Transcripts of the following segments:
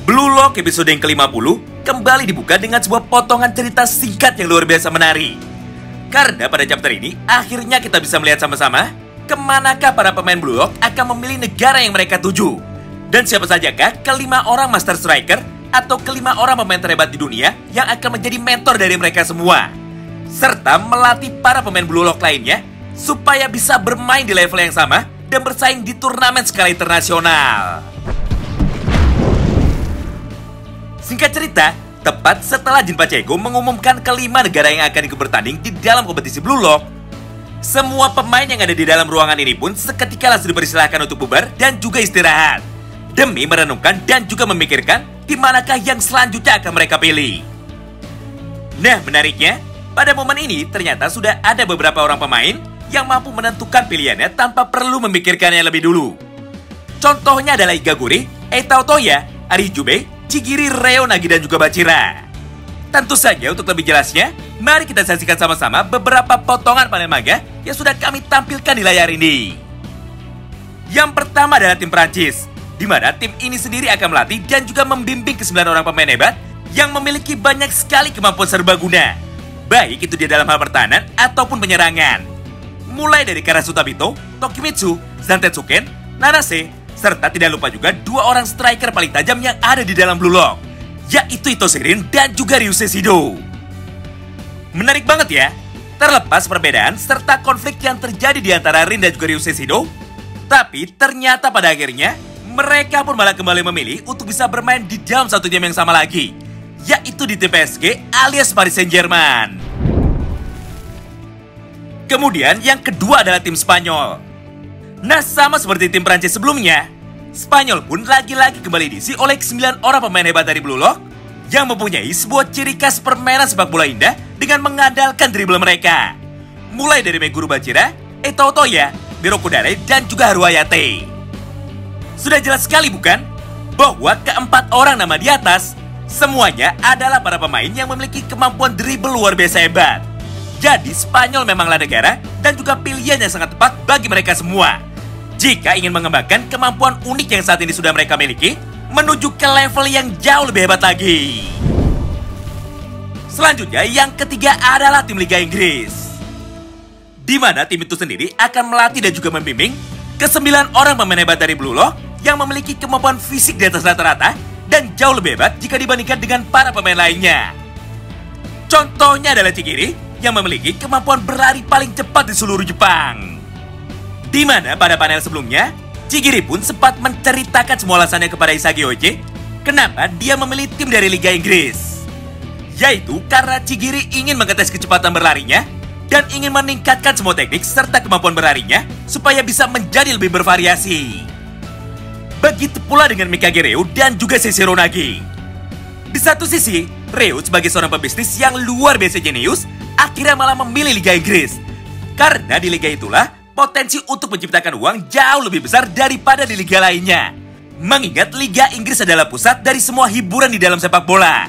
Blue Lock episode yang ke-50 kembali dibuka dengan sebuah potongan cerita singkat yang luar biasa menarik. Karena pada chapter ini, akhirnya kita bisa melihat sama-sama kemanakah para pemain Blue Lock akan memilih negara yang mereka tuju. Dan siapa sajakah kelima orang Master Striker atau kelima orang pemain terhebat di dunia yang akan menjadi mentor dari mereka semua. Serta melatih para pemain Blue Lock lainnya supaya bisa bermain di level yang sama dan bersaing di turnamen skala internasional. Singkat cerita, tepat setelah Jin Pachego mengumumkan kelima negara yang akan ikut bertanding di dalam kompetisi Blue Lock, semua pemain yang ada di dalam ruangan ini pun seketika langsung dipersilahkan untuk bubar dan juga istirahat, demi merenungkan dan juga memikirkan di manakah yang selanjutnya akan mereka pilih. Nah, menariknya, pada momen ini ternyata sudah ada beberapa orang pemain yang mampu menentukan pilihannya tanpa perlu memikirkannya lebih dulu. Contohnya adalah Igaguri, Eita Otoya, Aryujube, Chigiri, Reo, Nagi, dan juga Bachira. Tentu saja untuk lebih jelasnya, mari kita saksikan sama-sama beberapa potongan panel manga yang sudah kami tampilkan di layar ini. Yang pertama adalah tim Prancis, di mana tim ini sendiri akan melatih dan juga membimbing ke 9 orang pemain hebat yang memiliki banyak sekali kemampuan serbaguna, baik itu di dalam hal pertahanan ataupun penyerangan. Mulai dari Karasuta Bito, Tokimitsu, Zantetsuken, Narase, serta tidak lupa juga 2 orang striker paling tajam yang ada di dalam Blue Lock, yaitu Ito Shirin dan juga Ryusei Shido. Menarik banget ya, terlepas perbedaan serta konflik yang terjadi di antara Rin dan juga Ryusei Shido, tapi ternyata pada akhirnya mereka pun malah kembali memilih untuk bisa bermain di dalam satu tim yang sama lagi, yaitu di tim PSG alias Paris Saint-Germain. Kemudian yang kedua adalah tim Spanyol. Nah, sama seperti tim Prancis sebelumnya, Spanyol pun lagi-lagi kembali diisi oleh 9 orang pemain hebat dari Blue Lock yang mempunyai sebuah ciri khas permainan sepak bola indah dengan mengandalkan dribble mereka. Mulai dari Meguru Bachira, Eita Otoya, Miroku Dare, dan juga Haru Hayate. Sudah jelas sekali bukan? Bahwa keempat orang nama di atas semuanya adalah para pemain yang memiliki kemampuan dribble luar biasa hebat. Jadi Spanyol memanglah negara dan juga pilihan yang sangat tepat bagi mereka semua jika ingin mengembangkan kemampuan unik yang saat ini sudah mereka miliki menuju ke level yang jauh lebih hebat lagi. Selanjutnya yang ketiga adalah tim Liga Inggris, di mana tim itu sendiri akan melatih dan juga membimbing ke 9 orang pemain hebat dari Blue Lock yang memiliki kemampuan fisik di atas rata-rata dan jauh lebih hebat jika dibandingkan dengan para pemain lainnya. Contohnya adalah Chigiri yang memiliki kemampuan berlari paling cepat di seluruh Jepang. Di mana pada panel sebelumnya, Chigiri pun sempat menceritakan semua alasannya kepada Isagi Oichi kenapa dia memilih tim dari Liga Inggris. Yaitu karena Chigiri ingin mengetes kecepatan berlarinya dan ingin meningkatkan semua teknik serta kemampuan berlarinya supaya bisa menjadi lebih bervariasi. Begitu pula dengan Mikage Reo dan juga Seishiro Nagi. Di satu sisi, Reo sebagai seorang pebisnis yang luar biasa jenius akhirnya malah memilih Liga Inggris. Karena di liga itulah potensi untuk menciptakan uang jauh lebih besar daripada di liga lainnya. Mengingat Liga Inggris adalah pusat dari semua hiburan di dalam sepak bola.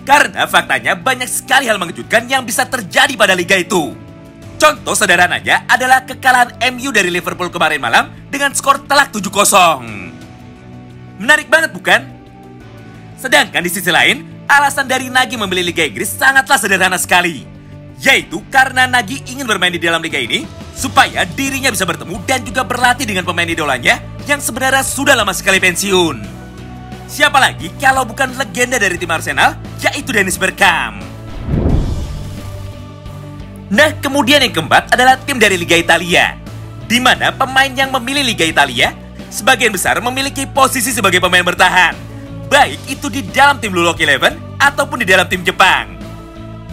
Karena faktanya banyak sekali hal mengejutkan yang bisa terjadi pada liga itu. Contoh sederhananya adalah kekalahan MU dari Liverpool kemarin malam dengan skor telak 7-0. Menarik banget bukan? Sedangkan di sisi lain, alasan dari Nagi memilih Liga Inggris sangatlah sederhana sekali. Yaitu karena Nagi ingin bermain di dalam liga ini supaya dirinya bisa bertemu dan juga berlatih dengan pemain idolanya yang sebenarnya sudah lama sekali pensiun. Siapa lagi kalau bukan legenda dari tim Arsenal, yaitu Dennis Bergkamp. Nah, kemudian yang keempat adalah tim dari Liga Italia, di mana pemain yang memilih Liga Italia sebagian besar memiliki posisi sebagai pemain bertahan, baik itu di dalam tim Blue Lock 11 ataupun di dalam tim Jepang.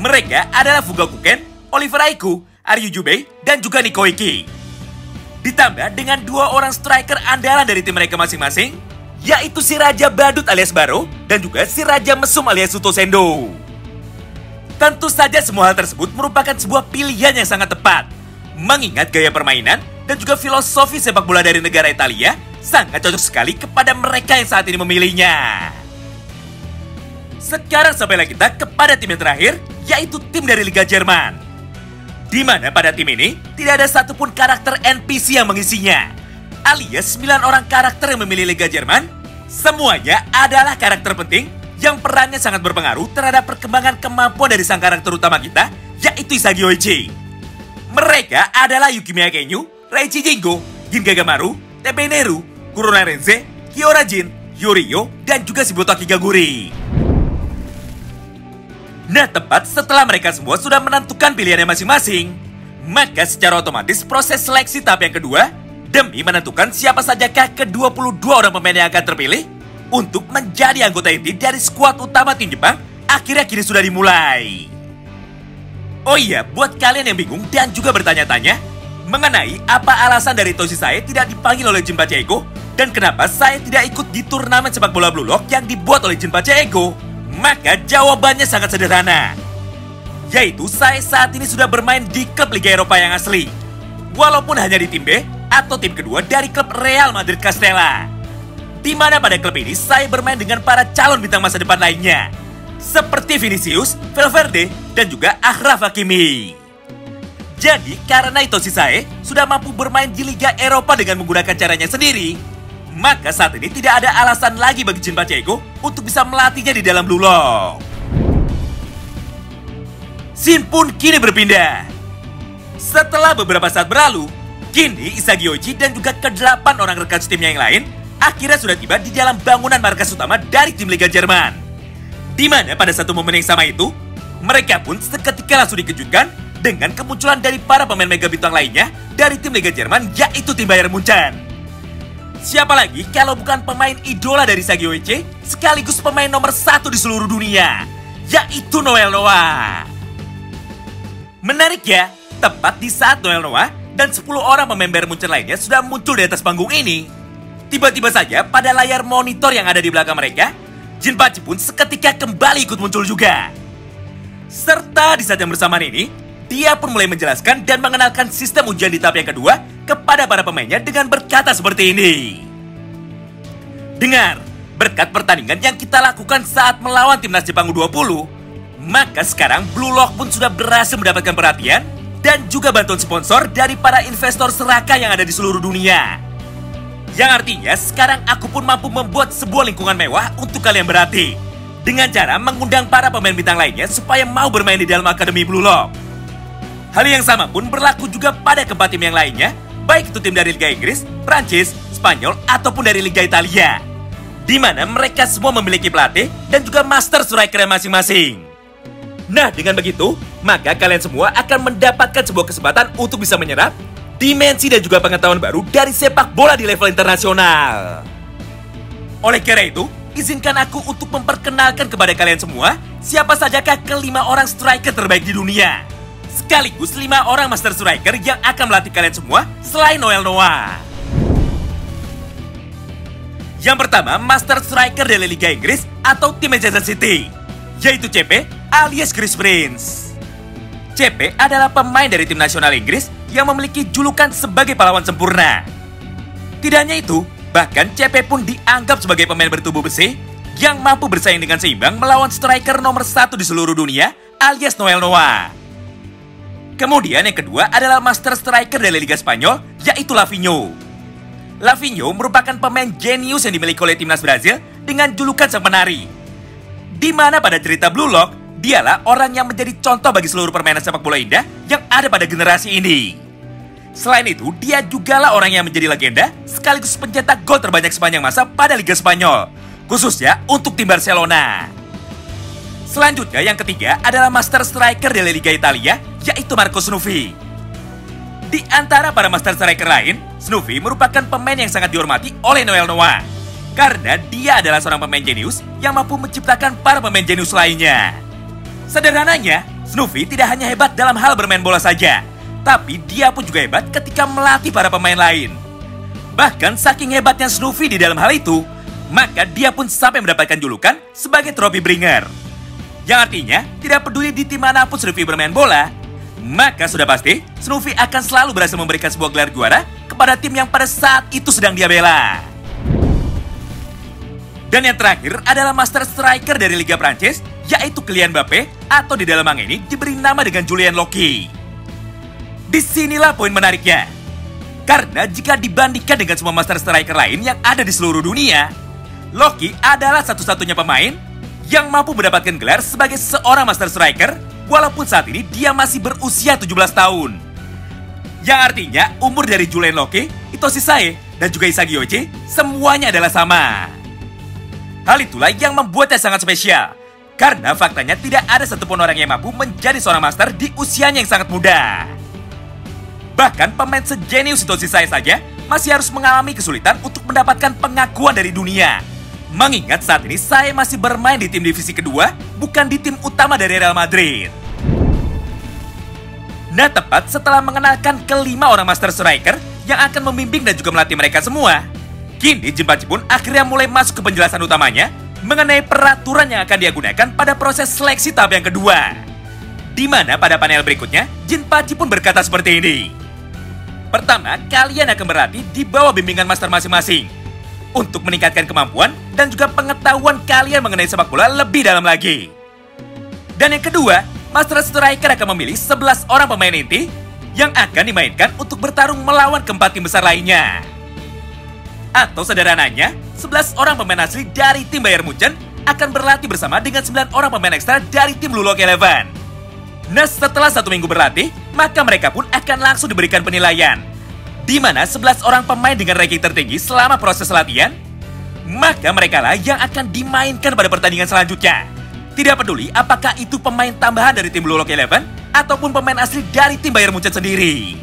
Mereka adalah Fugakuken, Oliver Aiku, Aryujube, dan juga Nico Iki. Ditambah dengan 2 orang striker andalan dari tim mereka masing-masing, yaitu si Raja Badut alias Baro dan juga si Raja Mesum alias Suto Sendo. Tentu saja semua hal tersebut merupakan sebuah pilihan yang sangat tepat, mengingat gaya permainan dan juga filosofi sepak bola dari negara Italia sangat cocok sekali kepada mereka yang saat ini memilihnya. Sekarang sampailah kita kepada tim yang terakhir, yaitu tim dari Liga Jerman. Di mana pada tim ini tidak ada satupun karakter NPC yang mengisinya. alias 9 orang karakter yang memilih Liga Jerman, semuanya adalah karakter penting yang perannya sangat berpengaruh terhadap perkembangan kemampuan dari sang karakter utama kita, yaitu Isagi Oichi. Mereka adalah Yuki Miyakenyu, Reichi Jingo, Gin Gagamaru, Teppei Neru, Kurona Rense, Kiora Jin, Yorio, dan juga Shibuto Kigaguri. Nah, tepat setelah mereka semua sudah menentukan pilihannya masing-masing, maka secara otomatis proses seleksi tahap yang kedua demi menentukan siapa sajakah ke-22 orang pemain yang akan terpilih untuk menjadi anggota inti dari skuad utama tim Jepang akhirnya kini sudah dimulai. Oh iya, buat kalian yang bingung dan juga bertanya-tanya mengenai apa alasan dari Toshi saya tidak dipanggil oleh Jinpachi Ego dan kenapa saya tidak ikut di turnamen sepak bola Blue Lock yang dibuat oleh Jinpachi Ego, maka jawabannya sangat sederhana. Yaitu saya saat ini sudah bermain di klub Liga Eropa yang asli, walaupun hanya di tim B atau tim kedua dari klub Real Madrid Castella. Di mana pada klub ini saya bermain dengan para calon bintang masa depan lainnya, seperti Vinicius, Valverde, dan juga Achraf Hakimi. Jadi karena Itoshi Sae sudah mampu bermain di Liga Eropa dengan menggunakan caranya sendiri, maka saat ini tidak ada alasan lagi bagi Jinpachi Ego untuk bisa melatihnya di dalam Blue Lock. Scene pun kini berpindah. Setelah beberapa saat berlalu, kini Isagi Oichi dan juga ke-8 orang rekan timnya yang lain akhirnya sudah tiba di dalam bangunan markas utama dari tim Liga Jerman. Di mana pada satu momen yang sama itu, mereka pun seketika langsung dikejutkan dengan kemunculan dari para pemain mega bintang lainnya dari tim Liga Jerman, yaitu tim Bayern Munchen. Siapa lagi kalau bukan pemain idola dari Isagi Oichi, sekaligus pemain nomor 1 di seluruh dunia, yaitu Noel Noah. Menarik ya, tepat di saat Noel Noah dan 10 orang pemain Bayern Munchen lainnya sudah muncul di atas panggung ini, tiba-tiba saja pada layar monitor yang ada di belakang mereka, Jinpachi pun seketika kembali ikut muncul juga. Serta di saat yang bersamaan ini, dia pun mulai menjelaskan dan mengenalkan sistem ujian di tahap yang kedua kepada para pemainnya dengan berkata seperti ini. Dengar, berkat pertandingan yang kita lakukan saat melawan timnas Jepang U20, maka sekarang Blue Lock pun sudah berhasil mendapatkan perhatian dan juga bantuan sponsor dari para investor serakah yang ada di seluruh dunia. Yang artinya sekarang aku pun mampu membuat sebuah lingkungan mewah untuk kalian berlatih, dengan cara mengundang para pemain bintang lainnya supaya mau bermain di dalam Akademi Blue Lock. Hal yang sama pun berlaku juga pada keempat tim yang lainnya, baik itu tim dari Liga Inggris, Prancis, Spanyol, ataupun dari Liga Italia, di mana mereka semua memiliki pelatih dan juga master striker masing-masing. Nah, dengan begitu, maka kalian semua akan mendapatkan sebuah kesempatan untuk bisa menyerap dimensi dan juga pengetahuan baru dari sepak bola di level internasional. Oleh karena itu, izinkan aku untuk memperkenalkan kepada kalian semua siapa sajakah ke-5 orang striker terbaik di dunia, sekaligus 5 orang master striker yang akan melatih kalian semua selain Noel Noah. Yang pertama, master striker dari Liga Inggris atau tim Manchester City, yaitu CP alias Chris Prince. CP adalah pemain dari tim nasional Inggris yang memiliki julukan sebagai pahlawan sempurna. Tidak hanya itu, bahkan CP pun dianggap sebagai pemain bertubuh besi yang mampu bersaing dengan seimbang melawan striker nomor 1 di seluruh dunia alias Noel Noah. Kemudian yang kedua adalah master striker dari Liga Spanyol, yaitu Lavinho. Lavinho merupakan pemain jenius yang dimiliki oleh timnas Brazil dengan julukan sang penari, di mana pada cerita Blue Lock, dialah orang yang menjadi contoh bagi seluruh permainan sepak bola indah yang ada pada generasi ini. Selain itu, dia jugalah orang yang menjadi legenda sekaligus pencetak gol terbanyak sepanjang masa pada Liga Spanyol, khususnya untuk tim Barcelona. Selanjutnya yang ketiga adalah master striker dari Liga Italia, yaitu Marco Snuffy. Di antara para master striker lain, Snuffy merupakan pemain yang sangat dihormati oleh Noel Noah, karena dia adalah seorang pemain jenius yang mampu menciptakan para pemain jenius lainnya. Sederhananya, Snuffy tidak hanya hebat dalam hal bermain bola saja, tapi dia pun juga hebat ketika melatih para pemain lain. Bahkan saking hebatnya Snuffy di dalam hal itu, maka dia pun sampai mendapatkan julukan sebagai trophy bringer. Yang artinya, tidak peduli di tim manapun Snuffy bermain bola, maka sudah pasti Snuffy akan selalu berhasil memberikan sebuah gelar juara kepada tim yang pada saat itu sedang dia bela. Dan yang terakhir adalah master striker dari Liga Prancis, yaitu Kylian Mbappe, atau di dalam manga ini diberi nama dengan Julien Loki. Disinilah poin menariknya. Karena jika dibandingkan dengan semua Master Striker lain yang ada di seluruh dunia, Loki adalah satu-satunya pemain yang mampu mendapatkan gelar sebagai seorang Master Striker walaupun saat ini dia masih berusia 17 tahun. Yang artinya umur dari Julian Loki, Hitoshi Sae, dan juga Isagi Oichi semuanya adalah sama. Hal itulah yang membuatnya sangat spesial. Karena faktanya tidak ada satupun orang yang mampu menjadi seorang master di usianya yang sangat muda. Bahkan pemain sejenius Hitoshi Sae saja masih harus mengalami kesulitan untuk mendapatkan pengakuan dari dunia. Mengingat saat ini Sae masih bermain di tim divisi kedua, bukan di tim utama dari Real Madrid. Nah, tepat setelah mengenalkan kelima orang Master Striker yang akan membimbing dan juga melatih mereka semua, kini Jinpachi pun akhirnya mulai masuk ke penjelasan utamanya mengenai peraturan yang akan dia gunakan pada proses seleksi tahap yang kedua. Di mana pada panel berikutnya, Jinpachi pun berkata seperti ini. Pertama, kalian akan berlatih di bawah bimbingan master masing-masing untuk meningkatkan kemampuan dan juga pengetahuan kalian mengenai sepak bola lebih dalam lagi. Dan yang kedua, Master Striker akan memilih 11 orang pemain inti yang akan dimainkan untuk bertarung melawan keempat tim besar lainnya. Atau sederhananya, 11 orang pemain asli dari tim Bayern Munchen akan berlatih bersama dengan 9 orang pemain ekstra dari tim Blue Lock Eleven. Nah, setelah 1 minggu berlatih, maka mereka pun akan langsung diberikan penilaian. Di mana 11 orang pemain dengan ranking tertinggi selama proses latihan, maka mereka lah yang akan dimainkan pada pertandingan selanjutnya. Tidak peduli apakah itu pemain tambahan dari tim Blue Lock Eleven ataupun pemain asli dari tim Bayern Munchen sendiri.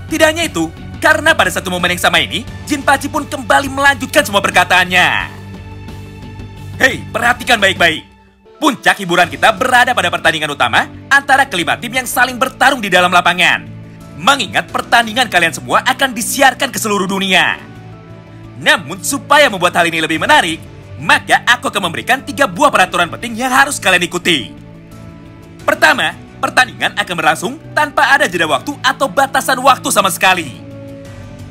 Tidak hanya itu, karena pada satu momen yang sama ini, Jinpachi pun kembali melanjutkan semua perkataannya. Hei, perhatikan baik-baik. Puncak hiburan kita berada pada pertandingan utama antara kelima tim yang saling bertarung di dalam lapangan. Mengingat pertandingan kalian semua akan disiarkan ke seluruh dunia. Namun supaya membuat hal ini lebih menarik, maka aku akan memberikan 3 buah peraturan penting yang harus kalian ikuti. Pertama, pertandingan akan berlangsung tanpa ada jeda waktu atau batasan waktu sama sekali.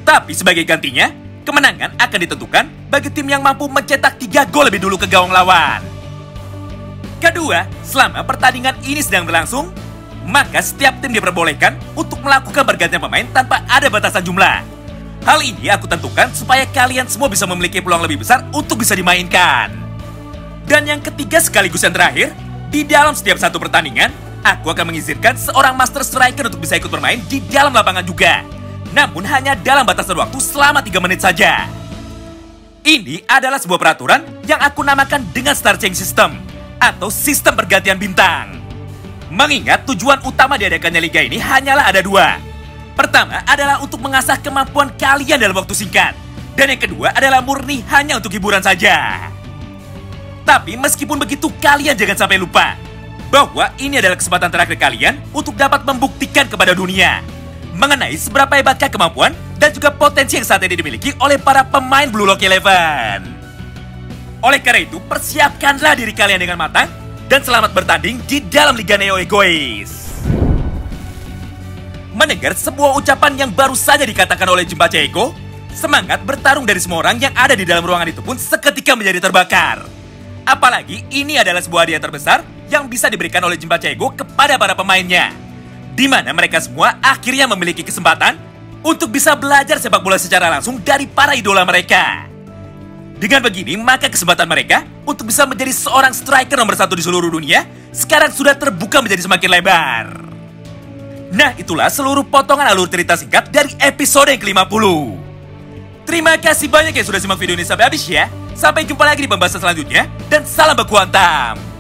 Tapi sebagai gantinya, kemenangan akan ditentukan bagi tim yang mampu mencetak 3 gol lebih dulu ke gawang lawan. Kedua, selama pertandingan ini sedang berlangsung, maka setiap tim diperbolehkan untuk melakukan pergantian pemain tanpa ada batasan jumlah. Hal ini aku tentukan supaya kalian semua bisa memiliki peluang lebih besar untuk bisa dimainkan. Dan yang ketiga sekaligus yang terakhir, di dalam setiap satu pertandingan, aku akan mengizinkan seorang Master Striker untuk bisa ikut bermain di dalam lapangan juga. Namun hanya dalam batasan waktu selama 3 menit saja. Ini adalah sebuah peraturan yang aku namakan dengan Star Change System atau sistem pergantian bintang. Mengingat tujuan utama diadakannya liga ini hanyalah ada 2. Pertama adalah untuk mengasah kemampuan kalian dalam waktu singkat. Dan yang kedua adalah murni hanya untuk hiburan saja. Tapi meskipun begitu, kalian jangan sampai lupa bahwa ini adalah kesempatan terakhir kalian untuk dapat membuktikan kepada dunia mengenai seberapa hebatkah kemampuan dan juga potensi yang saat ini dimiliki oleh para pemain Blue Lock Eleven. Oleh karena itu, persiapkanlah diri kalian dengan matang dan selamat bertanding di dalam Liga Neo Egois. Mendengar sebuah ucapan yang baru saja dikatakan oleh Jinpachi Ego, semangat bertarung dari semua orang yang ada di dalam ruangan itu pun seketika menjadi terbakar. Apalagi ini adalah sebuah hadiah terbesar yang bisa diberikan oleh Jinpachi Ego kepada para pemainnya, di mana mereka semua akhirnya memiliki kesempatan untuk bisa belajar sepak bola secara langsung dari para idola mereka. Dengan begini, maka kesempatan mereka untuk bisa menjadi seorang striker nomor 1 di seluruh dunia sekarang sudah terbuka menjadi semakin lebar. Nah, itulah seluruh potongan alur cerita singkat dari episode yang ke-50. Terima kasih banyak yang sudah simak video ini sampai habis ya. Sampai jumpa lagi di pembahasan selanjutnya, dan salam baku hantam.